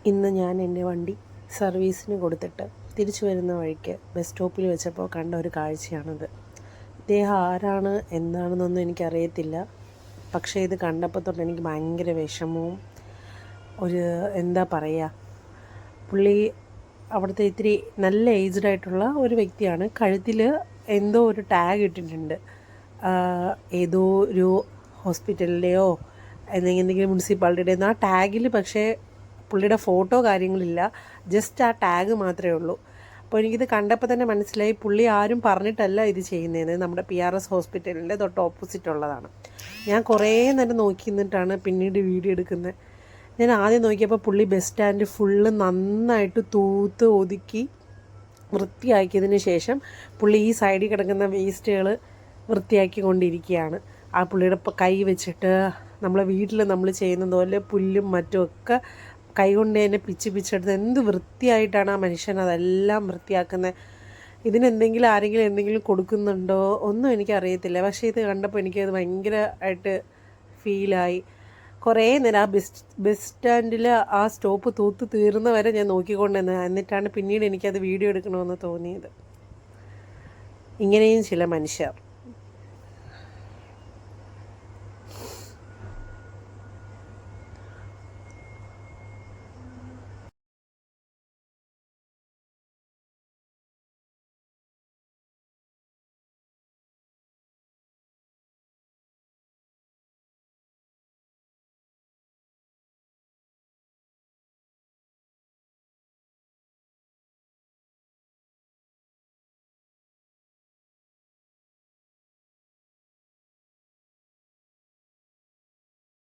ഇന്ന് ഞാൻ എൻ്റെ വണ്ടി സർവീസിന് കൊടുത്തിട്ട് തിരിച്ചു വരുന്ന വഴിക്ക് ബസ് സ്റ്റോപ്പിൽ വെച്ചപ്പോൾ കണ്ട ഒരു കാഴ്ചയാണിത്. ഇദ്ദേഹം ആരാണ് എന്താണെന്നൊന്നും എനിക്കറിയത്തില്ല. പക്ഷേ ഇത് കണ്ടപ്പോൾ തൊട്ട് എനിക്ക് ഭയങ്കര വിഷമവും എന്താ പറയുക, പുള്ളി അവിടുത്തെ ഇത്തിരി നല്ല ഏജ്ഡായിട്ടുള്ള ഒരു വ്യക്തിയാണ്. കഴുത്തിൽ എന്തോ ഒരു ടാഗ് ഇട്ടിട്ടുണ്ട്. ഏതോ ഒരു ഹോസ്പിറ്റലിൻ്റെയോ എന്തെങ്കിലും മുനിസിപ്പാലിറ്റിയുടെ ആ ടാഗിൽ പക്ഷേ പുള്ളിയുടെ ഫോട്ടോ കാര്യങ്ങളില്ല, ജസ്റ്റ് ആ ടാഗ് മാത്രമേ ഉള്ളൂ. അപ്പോൾ എനിക്കിത് കണ്ടപ്പോൾ തന്നെ മനസ്സിലായി പുള്ളി ആരും പറഞ്ഞിട്ടല്ല ഇത് ചെയ്യുന്നതെന്ന്. നമ്മുടെ PRS ഹോസ്പിറ്റലിൻ്റെ തൊട്ട് ഓപ്പോസിറ്റ് ഉള്ളതാണ്. ഞാൻ കുറേ നേരം നോക്കി നിന്നിട്ടാണ് പിന്നീട് വീഡിയോ എടുക്കുന്നത്. ഞാൻ ആദ്യം നോക്കിയപ്പോൾ പുള്ളി ബസ് സ്റ്റാൻഡ് ഫുള്ള് നന്നായിട്ട് തൂത്ത് ഒതുക്കി വൃത്തിയാക്കിയതിന് ശേഷം പുള്ളി ഈ സൈഡിൽ കിടക്കുന്ന വേസ്റ്റുകൾ വൃത്തിയാക്കി കൊണ്ടിരിക്കുകയാണ്. ആ പുള്ളിയുടെ കൈ വെച്ചിട്ട് നമ്മളെ വീട്ടിൽ നമ്മൾ ചെയ്യുന്നത് പോലെ പുല്ലും മറ്റുമൊക്കെ കൈകൊണ്ട് തന്നെ പിച്ചെടുത്ത് എന്ത് വൃത്തിയായിട്ടാണ് ആ മനുഷ്യൻ അതെല്ലാം വൃത്തിയാക്കുന്നത്. ഇതിനെന്തെങ്കിലും ആരെങ്കിലും എന്തെങ്കിലും കൊടുക്കുന്നുണ്ടോ ഒന്നും എനിക്കറിയത്തില്ല. പക്ഷേ ഇത് കണ്ടപ്പോൾ എനിക്കത് ഭയങ്കരമായിട്ട് ഫീലായി. കുറേ നേരം ആ ബസ് സ്റ്റാൻഡിൽ ആ സ്റ്റോപ്പ് തൂത്ത് തീർന്നവരെ ഞാൻ നോക്കിക്കൊണ്ടിരുന്നത്. എന്നിട്ടാണ് പിന്നീട് എനിക്കത് വീഡിയോ എടുക്കണമെന്ന് തോന്നിയത്. ഇങ്ങനെയും ചില മനുഷ്യർ.